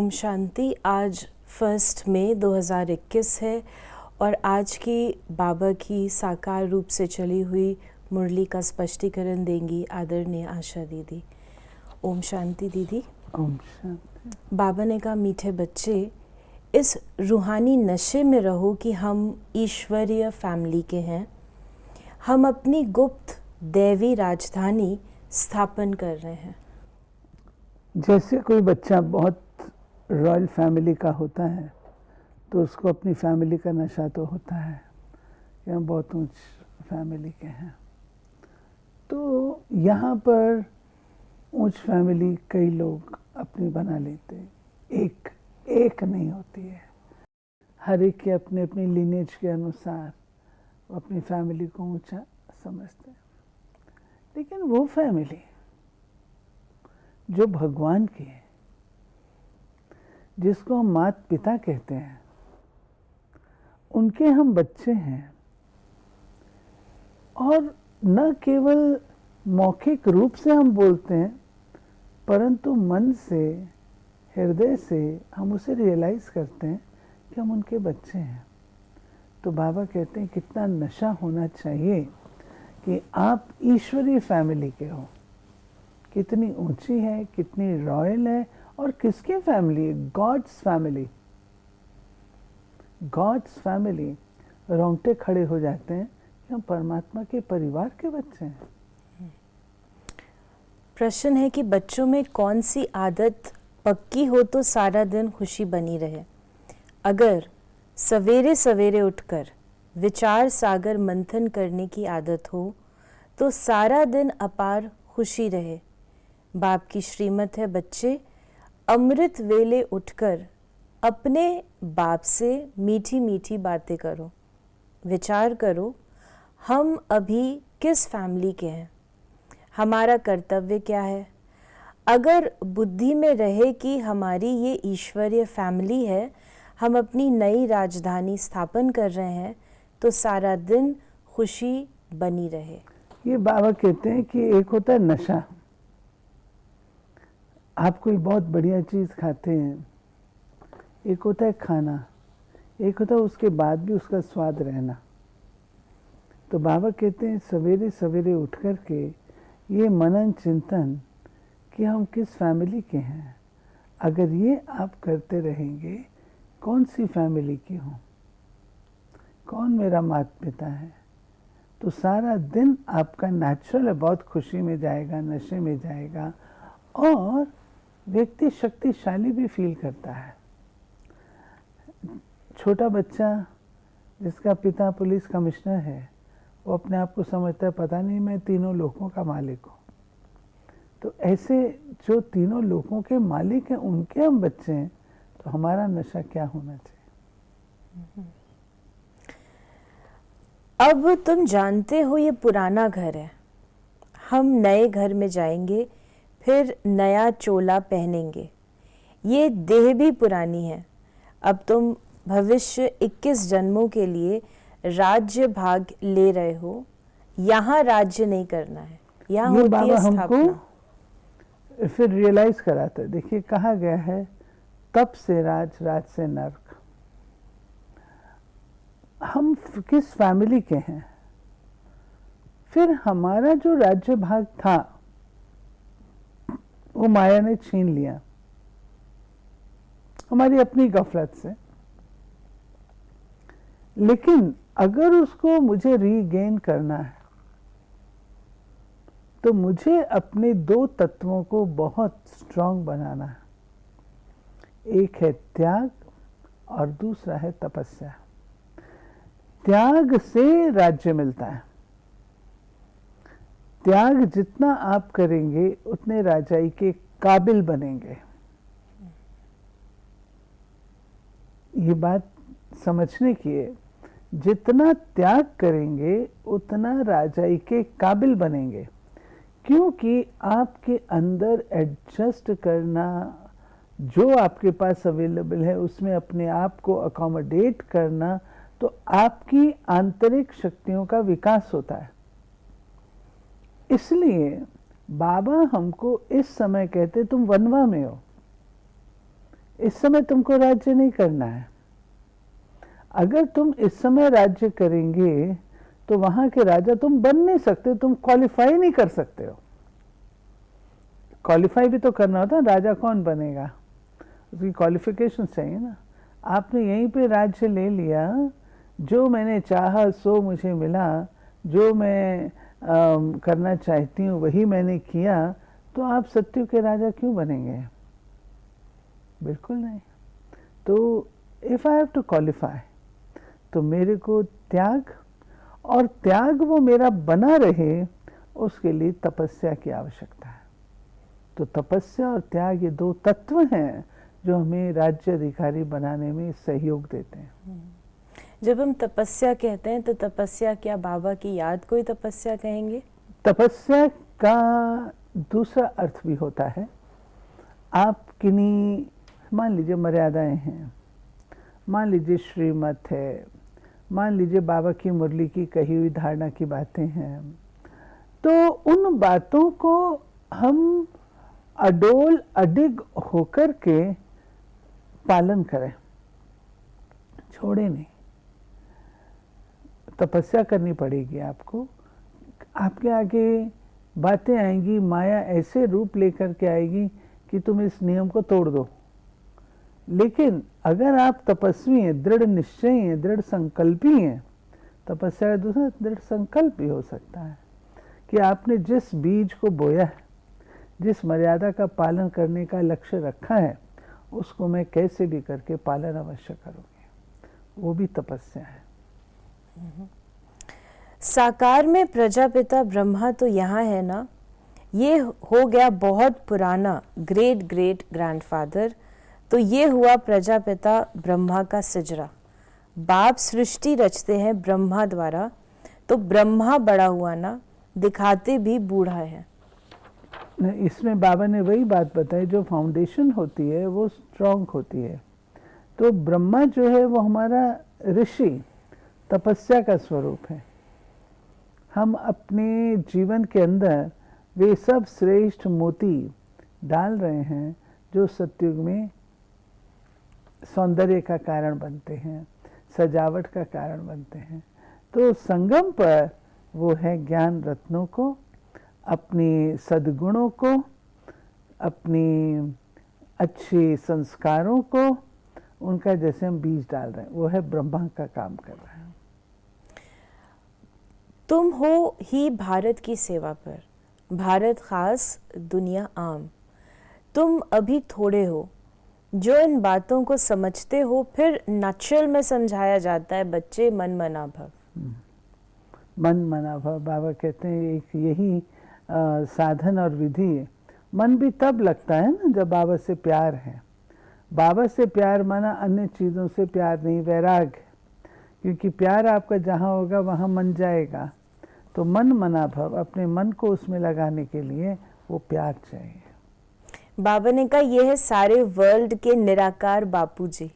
ओम शांति। आज 1 मई 2021 है और आज की बाबा की साकार रूप से चली हुई मुरली का स्पष्टीकरण देंगी आदरणीय आशा दीदी। ओम शांति दीदी। ओम शांति। बाबा ने कहा, मीठे बच्चे, इस रूहानी नशे में रहो कि हम ईश्वरीय फैमिली के हैं। हम अपनी गुप्त दैवी राजधानी स्थापन कर रहे हैं। जैसे कोई बच्चा बहुत रॉयल फैमिली का होता है तो उसको अपनी फैमिली का नशा तो होता है कि हम बहुत ऊंच फैमिली के हैं। तो यहाँ पर ऊंच फैमिली कई लोग अपनी बना लेते हैं, एक नहीं होती है। हर एक के अपने अपनी लीनेज के अनुसार अपनी फैमिली को ऊंचा समझते हैं। लेकिन वो फैमिली जो भगवान की है, जिसको हम माता पिता कहते हैं, उनके हम बच्चे हैं। और न केवल मौखिक रूप से हम बोलते हैं, परंतु मन से, हृदय से हम उसे रियलाइज करते हैं कि हम उनके बच्चे हैं। तो बाबा कहते हैं कितना नशा होना चाहिए कि आप ईश्वरीय फैमिली के हो। कितनी ऊंची है, कितनी रॉयल है, और किसकी फैमिली है? God's family. God's family. रोंगटे खड़े हो जाते हैं कि हम परमात्मा के परिवार के बच्चे हैं। प्रश्न है कि बच्चों में कौन सी आदत पक्की हो तो सारा दिन खुशी बनी रहे। अगर सवेरे सवेरे उठकर विचार सागर मंथन करने की आदत हो तो सारा दिन अपार खुशी रहे। बाप की श्रीमत है, बच्चे, अमृत वेले उठकर अपने बाप से मीठी मीठी बातें करो। विचार करो, हम अभी किस फैमिली के हैं, हमारा कर्तव्य क्या है। अगर बुद्धि में रहे कि हमारी ये ईश्वरीय फैमिली है, हम अपनी नई राजधानी स्थापन कर रहे हैं, तो सारा दिन खुशी बनी रहे। ये बाबा कहते हैं कि एक होता है नशा। आप कोई बहुत बढ़िया चीज़ खाते हैं, एक होता है खाना, एक होता है उसके बाद भी उसका स्वाद रहना। तो बाबा कहते हैं सवेरे सवेरे उठ कर के ये मनन चिंतन कि हम किस फैमिली के हैं, अगर ये आप करते रहेंगे, कौन सी फैमिली की हूँ, कौन मेरा माता पिता है, तो सारा दिन आपका नेचुरल है बहुत खुशी में जाएगा, नशे में जाएगा, और व्यक्ति शक्तिशाली भी फील करता है। छोटा बच्चा जिसका पिता पुलिस कमिश्नर है, वो अपने आप को समझता है पता नहीं मैं तीनों लोगों का मालिक हूँ। तो ऐसे जो तीनों लोगों के मालिक हैं, उनके हम बच्चे हैं, तो हमारा नशा क्या होना चाहिए। अब तुम जानते हो ये पुराना घर है, हम नए घर में जाएंगे, फिर नया चोला पहनेंगे। ये देह भी पुरानी है। अब तुम भविष्य 21 जन्मों के लिए राज्य भाग ले रहे हो। यहाँ राज्य नहीं करना है, यहाँ होती है स्थापना। हमको फिर रियलाइज कराता है। देखिए कहा गया है, तप से राज, राज से नर्क। हम किस फैमिली के हैं, फिर हमारा जो राज्य भाग था वो माया ने छीन लिया हमारी अपनी गफलत से। लेकिन अगर उसको मुझे रीगेन करना है, तो मुझे अपने दो तत्वों को बहुत स्ट्रांग बनाना है। एक है त्याग और दूसरा है तपस्या। त्याग से राज्य मिलता है। त्याग जितना आप करेंगे उतने राजाई के काबिल बनेंगे। ये बात समझने की है, जितना त्याग करेंगे उतना राजाई के काबिल बनेंगे, क्योंकि आपके अंदर एडजस्ट करना, जो आपके पास अवेलेबल है उसमें अपने आप को अकोमोडेट करना, तो आपकी आंतरिक शक्तियों का विकास होता है। इसलिए बाबा हमको इस समय कहते तुम वनवा में हो, इस समय तुमको राज्य नहीं करना है। अगर तुम इस समय राज्य करेंगे तो वहां के राजा तुम बन नहीं सकते, तुम क्वालिफाई नहीं कर सकते हो। क्वालिफाई भी तो करना होता है, राजा कौन बनेगा, उसकी क्वालिफिकेशन चाहिए ना। आपने यहीं पे राज्य ले लिया, जो मैंने चाहा सो मुझे मिला, जो मैं करना चाहती हूँ वही मैंने किया, तो आप सत्ययुग के राजा क्यों बनेंगे? बिल्कुल नहीं। तो if I have to qualify, तो मेरे को त्याग, और त्याग वो मेरा बना रहे उसके लिए तपस्या की आवश्यकता है। तो तपस्या और त्याग ये दो तत्व हैं जो हमें राज्य अधिकारी बनाने में सहयोग देते हैं। जब हम तपस्या कहते हैं तो तपस्या क्या बाबा की याद को ही तपस्या कहेंगे? तपस्या का दूसरा अर्थ भी होता है। आप किन्हीं, मान लीजिए मर्यादाएं हैं, मान लीजिए श्रीमत है, मान लीजिए बाबा की मुरली की कही हुई धारणा की बातें हैं, तो उन बातों को हम अडोल अडिग होकर के पालन करें, छोड़े नहीं। तपस्या करनी पड़ेगी आपको। आपके आगे बातें आएंगी, माया ऐसे रूप लेकर के आएगी कि तुम इस नियम को तोड़ दो। लेकिन अगर आप तपस्वी हैं, दृढ़ निश्चयी हैं, दृढ़ संकल्पी हैं, तपस्या का दूसरा दृढ़ संकल्प भी हो सकता है कि आपने जिस बीज को बोया है, जिस मर्यादा का पालन करने का लक्ष्य रखा है, उसको मैं कैसे भी करके पालन अवश्य करूँगी। वो भी तपस्या है। साकार में प्रजापिता ब्रह्मा तो यहाँ है ना, ये हो गया बहुत पुराना ग्रेट ग्रेट ग्रैंडफादर। तो ये हुआ प्रजापिता ब्रह्मा का सिजरा। बाप सृष्टि रचते हैं ब्रह्मा द्वारा, तो ब्रह्मा बड़ा हुआ ना, दिखाते भी बूढ़ा है। इसमें बाबा ने वही बात बताई, जो फाउंडेशन होती है वो स्ट्रांग होती है। तो ब्रह्मा जो है वो हमारा ऋषि, तपस्या का स्वरूप है। हम अपने जीवन के अंदर वे सब श्रेष्ठ मोती डाल रहे हैं जो सतयुग में सौंदर्य का कारण बनते हैं, सजावट का कारण बनते हैं। तो संगम पर वो है ज्ञान रत्नों को, अपनी सद्गुणों को, अपनी अच्छे संस्कारों को, उनका जैसे हम बीज डाल रहे हैं, वो है ब्रह्मा का काम कर रहे हैं। तुम हो ही भारत की सेवा पर, भारत खास दुनिया आम। तुम अभी थोड़े हो जो इन बातों को समझते हो, फिर नटशेल में समझाया जाता है बच्चे मन मना भव। मन मना भव, बाबा कहते हैं एक यही साधन और विधि है। मन भी तब लगता है ना जब बाबा से प्यार है। बाबा से प्यार माना अन्य चीज़ों से प्यार नहीं, वैराग। क्योंकि प्यार आपका जहाँ होगा वहाँ मन जाएगा। तो मन मना भव, अपने मन को उसमें लगाने के लिए वो प्यार चाहिए। बाबा ने कहा ये है सारे वर्ल्ड के निराकार बापू जी।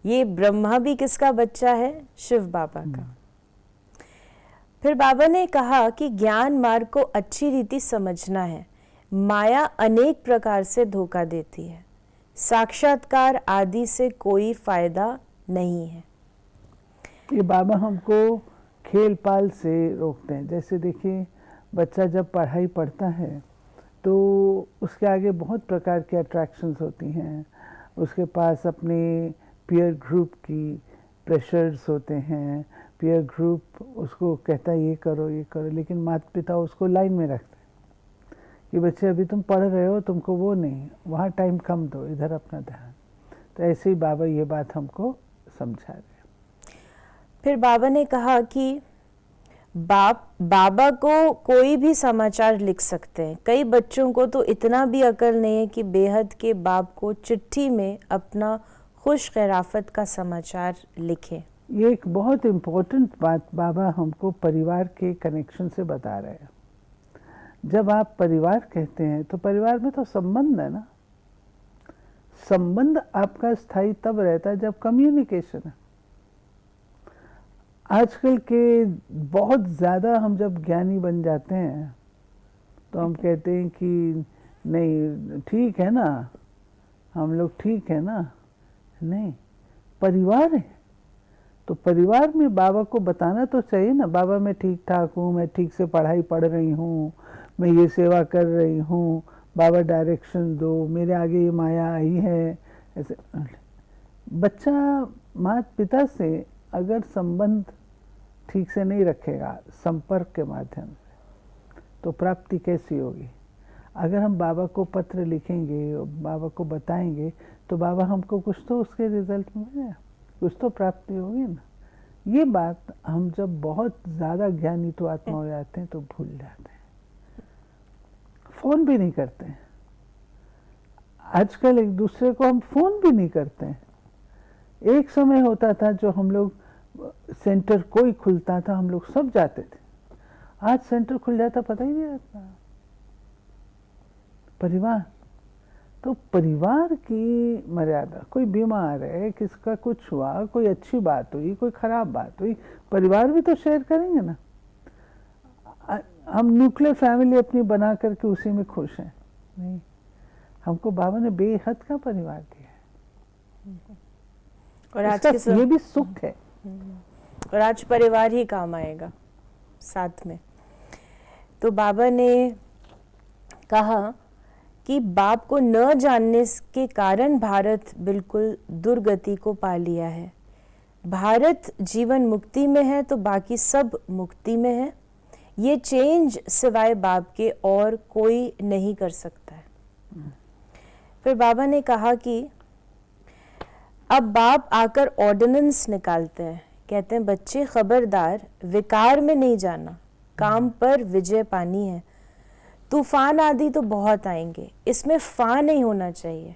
ये ब्रह्मा भी किसका बच्चा है? शिव बाबा का। फिर बाबा ने कहा कि ज्ञान मार्ग को अच्छी रीति समझना है। माया अनेक प्रकार से धोखा देती है, साक्षात्कार आदि से कोई फायदा नहीं है। ये बाबा हमको खेल पाल से रोकते हैं। जैसे देखिए, बच्चा जब पढ़ाई पढ़ता है तो उसके आगे बहुत प्रकार की अट्रैक्शंस होती हैं। उसके पास अपने पीयर ग्रुप की प्रेशर्स होते हैं। पीयर ग्रुप उसको कहता है ये करो ये करो, लेकिन माता पिता उसको लाइन में रखते हैं कि बच्चे अभी तुम पढ़ रहे हो, तुमको वो नहीं, वहाँ टाइम कम दो, इधर अपना ध्यान। तो ऐसे ही बाबा ये बात हमको समझा रहे हैं। फिर बाबा ने कहा कि बाबा को कोई भी समाचार लिख सकते हैं। कई बच्चों को तो इतना भी अकल नहीं है कि बेहद के बाप को चिट्ठी में अपना खुश खैराफत का समाचार लिखें। ये एक बहुत इम्पोर्टेंट बात बाबा हमको परिवार के कनेक्शन से बता रहे हैं। जब आप परिवार कहते हैं तो परिवार में तो संबंध है ना। संबंध आपका स्थायी तब रहता है जब कम्युनिकेशन है। आजकल के बहुत ज़्यादा हम जब ज्ञानी बन जाते हैं तो हम कहते हैं कि नहीं ठीक है ना, हम लोग ठीक है ना? नहीं, परिवार है। तो परिवार में बाबा को बताना तो चाहिए ना, बाबा मैं ठीक ठाक हूँ, मैं ठीक से पढ़ाई पढ़ रही हूँ, मैं ये सेवा कर रही हूँ, बाबा डायरेक्शन दो, मेरे आगे ये माया आई है। ऐसे बच्चा माता पिता से अगर संबंध ठीक से नहीं रखेगा संपर्क के माध्यम से, तो प्राप्ति कैसी होगी? अगर हम बाबा को पत्र लिखेंगे, बाबा को बताएंगे, तो बाबा हमको कुछ तो उसके रिजल्ट में मिलेगा, कुछ तो प्राप्ति होगी ना। ये बात हम जब बहुत ज़्यादा ज्ञानी तो आत्मा हो जाते हैं तो भूल जाते हैं, फ़ोन भी नहीं करते हैं। आजकल एक दूसरे को हम फ़ोन भी नहीं करते हैं। एक समय होता था जो हम लोग सेंटर कोई खुलता था हम लोग सब जाते थे, आज सेंटर खुल जाता पता ही नहीं रहता। परिवार, तो परिवार की मर्यादा, कोई बीमार है, किसका कुछ हुआ, कोई अच्छी बात हुई, कोई खराब बात हुई, परिवार भी तो शेयर करेंगे ना। हम न्यूक्लियर फैमिली अपनी बना करके उसी में खुश हैं? नहीं, हमको बाबा ने बेहद का परिवार दिया है, और आज के ये भी सुख है। और आज परिवार ही काम आएगा साथ में। तो बाबा ने कहा कि बाप को न जानने के कारण भारत बिल्कुल दुर्गति को पा लिया है। भारत जीवन मुक्ति में है तो बाकी सब मुक्ति में है। ये चेंज सिवाय बाप के और कोई नहीं कर सकता है। फिर बाबा ने कहा कि अब बाप आकर ऑर्डिनेंस निकालते हैं, कहते हैं बच्चे खबरदार, विकार में नहीं जाना, काम पर विजय पानी है। तूफान आदि तो बहुत आएंगे, इसमें फा नहीं होना चाहिए।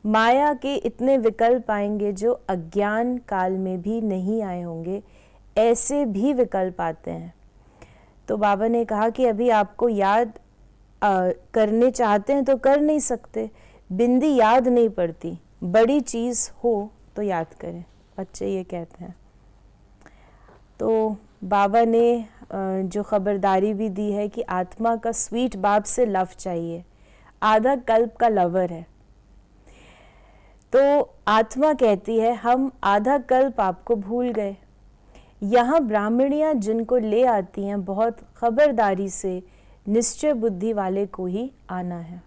माया के इतने विकल्प आएंगे जो अज्ञान काल में भी नहीं आए होंगे, ऐसे भी विकल्प आते हैं। तो बाबा ने कहा कि अभी आपको याद करने चाहते हैं तो कर नहीं सकते, बिंदी याद नहीं पड़ती, बड़ी चीज़ हो तो याद करें, बच्चे ये कहते हैं। तो बाबा ने जो खबरदारी भी दी है कि आत्मा का स्वीट बाप से लव चाहिए, आधा कल्प का लवर है। तो आत्मा कहती है हम आधा कल्प आपको भूल गए। यहाँ ब्राह्मणियाँ जिनको ले आती हैं बहुत खबरदारी से निश्चय बुद्धि वाले को ही आना है।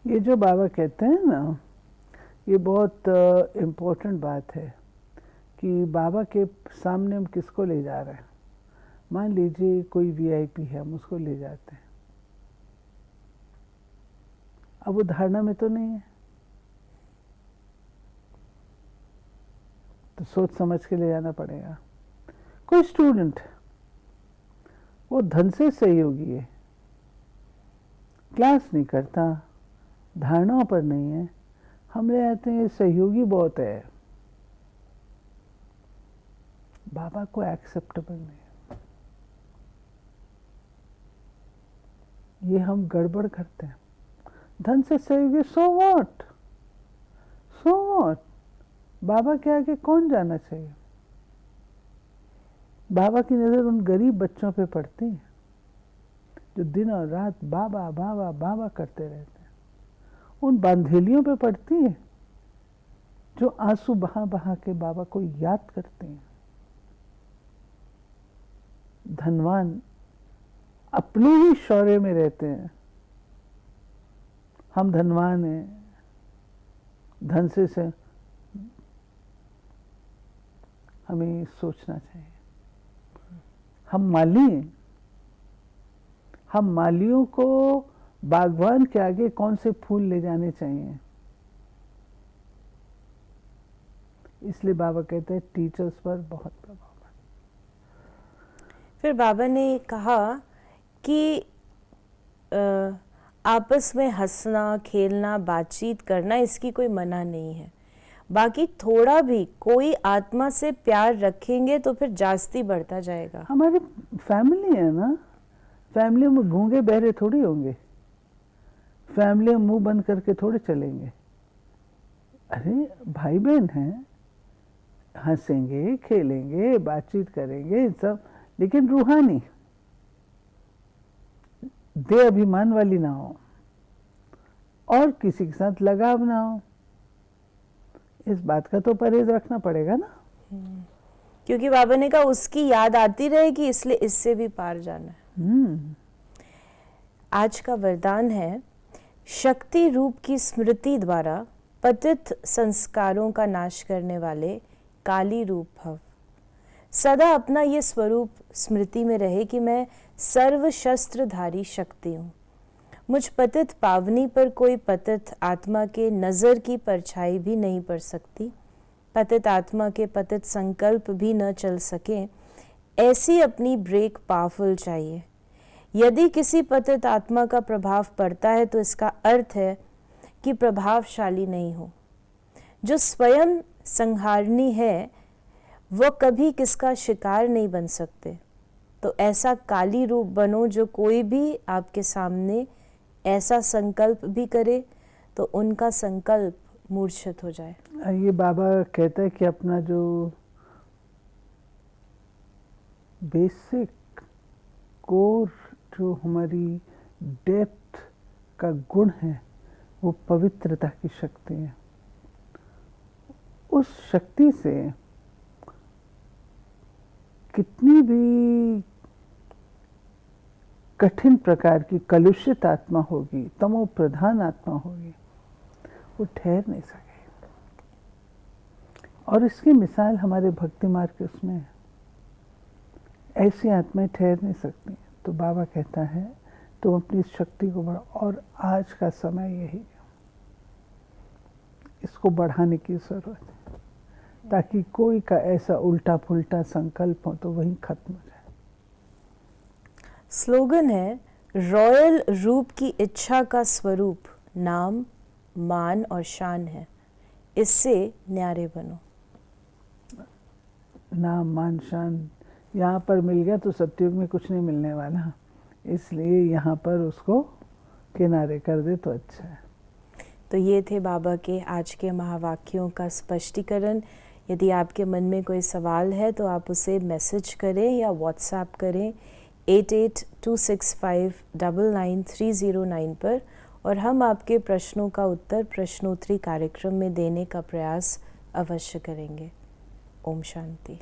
ये जो बाबा कहते हैं ना, ये बहुत इम्पोर्टेंट बात है कि बाबा के सामने हम किसको ले जा रहे हैं। मान लीजिए कोई वीआईपी है, हम उसको ले जाते हैं, अब वो धारणा में तो नहीं है, तो सोच समझ के ले जाना पड़ेगा। कोई स्टूडेंट, वो धन से सहयोगी है, क्लास नहीं करता, धारणाओं पर नहीं है, हम ले आते हैं सहयोगी बहुत है, बाबा को एक्सेप्टेबल नहीं है। ये हम गड़बड़ करते हैं। धन से सहयोगी, सो व्हाट, सो व्हाट, बाबा के आगे कौन जाना चाहिए? बाबा की नज़र उन गरीब बच्चों पे पड़ती है जो दिन और रात बाबा बाबा बाबा करते रहते हैं, उन बांधेलियों पे पड़ती है जो आंसू बहा बहा के बाबा को याद करते हैं। धनवान अपने ही शौर्य में रहते हैं, हम धनवान हैं, धन से हमें सोचना चाहिए। हम माली हैं, हम मालियों को बागवान के आगे कौन से फूल ले जाने चाहिए। इसलिए बाबा कहते हैं टीचर्स पर बहुत प्रभाव है। फिर बाबा ने कहा कि आपस में हंसना, खेलना, बातचीत करना, इसकी कोई मना नहीं है। बाकी थोड़ा भी कोई आत्मा से प्यार रखेंगे तो फिर जास्ती बढ़ता जाएगा। हमारी फैमिली है ना, फैमिली में गूंगे बहरे थोड़ी होंगे, फैमिली में मुंह बंद करके थोड़े चलेंगे। अरे भाई बहन हैं, हंसेंगे, खेलेंगे, बातचीत करेंगे सब, लेकिन रूहानी, दे अभिमान वाली ना हो। और किसी के साथ लगाव ना हो। इस बात का तो परहेज रखना पड़ेगा ना, क्योंकि बाबा ने कहा उसकी याद आती रहेगी, इसलिए इससे भी पार जाना है। आज का वरदान है, शक्ति रूप की स्मृति द्वारा पतित संस्कारों का नाश करने वाले काली रूप भव। सदा अपना ये स्वरूप स्मृति में रहे कि मैं सर्व शस्त्रधारी शक्ति हूँ। मुझ पतित पावनी पर कोई पतित आत्मा के नज़र की परछाई भी नहीं पड़ सकती। पतित आत्मा के पतित संकल्प भी न चल सके, ऐसी अपनी ब्रेक पावरफुल चाहिए। यदि किसी पतित आत्मा का प्रभाव पड़ता है तो इसका अर्थ है कि प्रभावशाली नहीं हो। जो स्वयं संहारणी है वह कभी किसका शिकार नहीं बन सकते। तो ऐसा काली रूप बनो जो कोई भी आपके सामने ऐसा संकल्प भी करे तो उनका संकल्प मूर्छित हो जाए। ये बाबा कहता है कि अपना जो बेसिक कोर, जो हमारी डेप्थ का गुण है, वो पवित्रता की शक्ति है। उस शक्ति से कितनी भी कठिन प्रकार की कलुषित आत्मा होगी, तमो प्रधान आत्मा होगी, वो ठहर नहीं सकेगी। और इसकी मिसाल हमारे भक्ति मार्ग उसमें है। ऐसी आत्माएं ठहर नहीं सकती। तो बाबा कहता है तुम अपनी शक्ति को बढ़ाओ, और आज का समय यही है, इसको बढ़ाने की जरूरत है, ताकि कोई का ऐसा उल्टा पुल्टा संकल्प हो तो वही खत्म हो जाए। स्लोगन है, रॉयल रूप की इच्छा का स्वरूप नाम, मान और शान है, इससे न्यारे बनो। नाम, मान, शान यहाँ पर मिल गया तो सतयुग में कुछ नहीं मिलने वाला, इसलिए यहाँ पर उसको किनारे कर दे तो अच्छा है। तो ये थे बाबा के आज के महावाक्यों का स्पष्टीकरण। यदि आपके मन में कोई सवाल है तो आप उसे मैसेज करें या व्हाट्सएप करें 8826599309 पर, और हम आपके प्रश्नों का उत्तर प्रश्नोत्तरी कार्यक्रम में देने का प्रयास अवश्य करेंगे। ओम शांति।